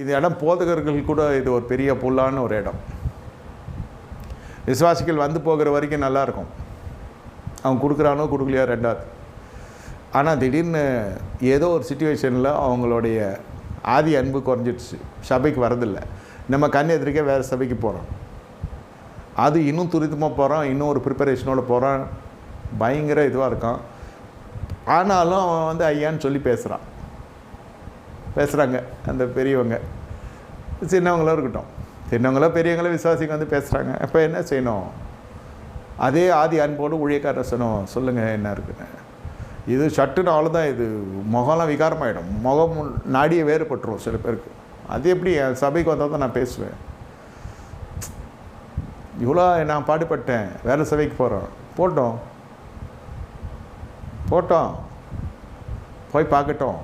இது இடம் போதகர்கள் கூட இது ஒரு பெரிய புல்லான ஒரு இடம். விசுவாசிகள் வந்து போகிற வரைக்கும் நல்லாயிருக்கும். அவன் கொடுக்குறானோ கொடுக்கலையா ரெண்டாவது. ஆனால் திடீர்னு ஏதோ ஒரு சுச்சுவேஷனில் அவங்களுடைய ஆதி அன்பு குறைஞ்சிடுச்சு, சபைக்கு வரதில்லை. நம்ம கண் எதிர்க்க வேறு சபைக்கு போகிறோம். அது இன்னும் துரிதமாக போகிறான், இன்னும் ஒரு ப்ரிப்பரேஷனோடு போகிறான், பயங்கர இதுவாக இருக்கான். ஆனாலும் அவன் வந்து ஐயான்னு சொல்லி பேசுகிறாங்க அந்த பெரியவங்க. சின்னவங்களும் இருக்கட்டும், சின்னவங்களோ பெரியவங்களோ விசுவாசிங்க வந்து பேசுகிறாங்க. அப்போ என்ன செய்யணும்? அதே ஆதி அன்போடு ஊழியக்காரர் சொல்லுங்கள் என்ன இருக்குன்னு. இது சட்டுன்னு அவ்வளோதான். இது முகம்லாம் விகாரமாகிடும், முகம் நாடியை வேறுபட்டுரும் சில பேருக்கு. அது எப்படி என் சபைக்கு வந்தால் தான் நான் பேசுவேன். இவ்வளோ நான் பாடுபட்டேன், வேறு சபைக்கு போகிறோம், போட்டோம் போய் பார்க்கட்டும்.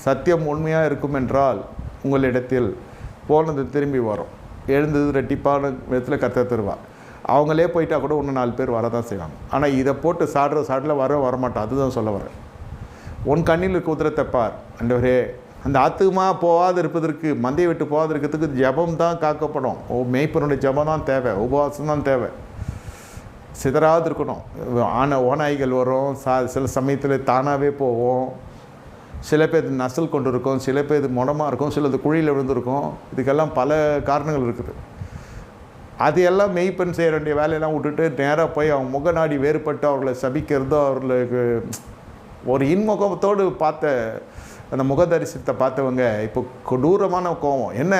சத்தியம் உண்மையாக இருக்கும் என்றால் உங்களிடத்தில் போனது திரும்பி வரும், எழுந்தது ரெட்டிப்பான விதத்தில் கர்த்தர் தருவார். அவங்களே போயிட்டா கூட இன்னும் 4 பேர் வரதான் செய்வாங்க. ஆனால் இதை போட்டு சாட்டில் வரமாட்டோம். அதுதான் சொல்ல வரேன். உன் கண்ணில் இருக்க உதிரத்தை பார். ஆண்டவரே, அந்த ஆத்துமா போகாது இருப்பதற்கு, மந்தையை விட்டு போகாது இருக்கிறதுக்கு ஜெபம் தான் காக்கப்படும். மேய்ப்பனுடைய ஜெபம் தான் தேவை, உபவாசம் தான் தேவை. சிதறாது இருக்கணும். ஓநாய்கள் வரும், சில சமயத்தில் தானாகவே போவோம். சில பேர் நசல் கொண்டு இருக்கும், சில பேர் முடமாக இருக்கும், சிலது குழியில் விழுந்திருக்கும். இதுக்கெல்லாம் பல காரணங்கள் இருக்குது. அது எல்லாம் மெய்ப்பெண் செய்ய வேண்டிய வேலையெல்லாம் விட்டுட்டு நேராக போய் அவங்க முகநாடி வேறுபட்டு அவர்களை சபிக்கிறதோ, அவர்களுக்கு ஒரு இன்முகத்தோடு பார்த்த அந்த முகதரிசனத்தை பார்த்தவங்க இப்போ கொடூரமான கோபம். என்ன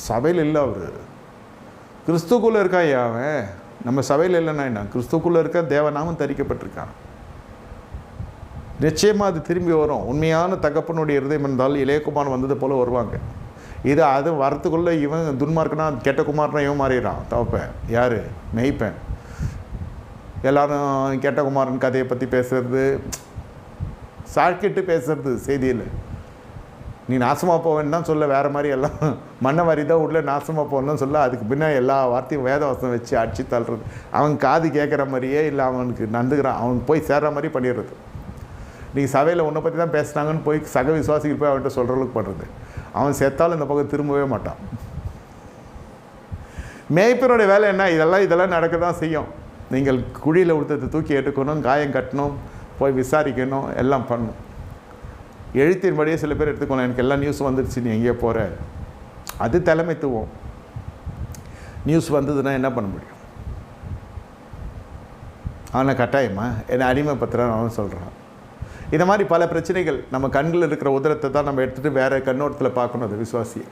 சபையில் இல்லை, அவர் கிறிஸ்துக்குள்ளே இருக்கா. அவன் நம்ம சபையில் இல்லைன்னா என்ன, கிறிஸ்துக்குள்ளே இருக்க தேவநாமம் தரிக்கப்பட்டிருக்கான். நிச்சயமாக அது திரும்பி வரும். உண்மையான தகப்பனுடைய இருதயம் இருந்தால் இளையகுமார் வந்தது போல் வருவாங்க. அது வரத்துக்குள்ளே இவன் துன்மார்க்கனா கெட்ட குமார்னா இவன் மாறிடுறான். தவப்பேன் யார்? மெய்ப்பேன். எல்லோரும் கெட்ட குமாரன் கதையை பற்றி பேசுறது, சாக்கிட்டு பேசுறது செய்தியில். நீ நாசமாக போவேன்னு தான் சொல்ல, வேறு மாதிரி எல்லாம் மண்ணை மாதிரி தான் உள்ள நாசமாக போகணுன்னு சொல்ல. அதுக்கு பின்னா எல்லா வார்த்தையும் வேதவசம் வச்சு அடித்து தள்ளுறது. அவன் காது கேட்குற மாதிரியே இல்லை, அவனுக்கு நந்துக்கிறான், அவனுக்கு போய் சேர்ற மாதிரி பண்ணிடுறது. நீங்கள் சபையில் உன்னை பற்றி தான் பேசுனாங்கன்னு போய் சக விசுவாசிக்கு போய் அவன்கிட்ட சொல்கிற அளவுக்கு பண்ணுறது. அவன் செத்தாலும் இந்த பக்கம் திரும்பவே மாட்டான். மேய்ப்பனுடைய வேலை என்ன? இதெல்லாம் நடக்க தான் செய்யும். நீங்கள் குழியில் விடுத்ததை தூக்கி எடுக்கணும், காயம் கட்டணும், போய் விசாரிக்கணும், எல்லாம் பண்ணணும். எழுத்தின்படியே சில பேர் எடுத்துக்கணும். எனக்கு எல்லா நியூஸும் வந்துடுச்சு, நீ எங்கேயோ போகிற. அது தலைமைத்துவம். நியூஸ் வந்ததுன்னா என்ன பண்ண முடியும்? அவனை கட்டாயமா என்னை அடிமைப்படுத்துகிறான்னு அவன் சொல்கிறான். இந்த மாதிரி பல பிரச்சனைகள். நம்ம கண்களில் இருக்கிற உதரத்தை தான் நம்ம எடுத்துகிட்டு வேறு கண்ணோட்டத்தில் பார்க்கணும் அது விசுவாசியை.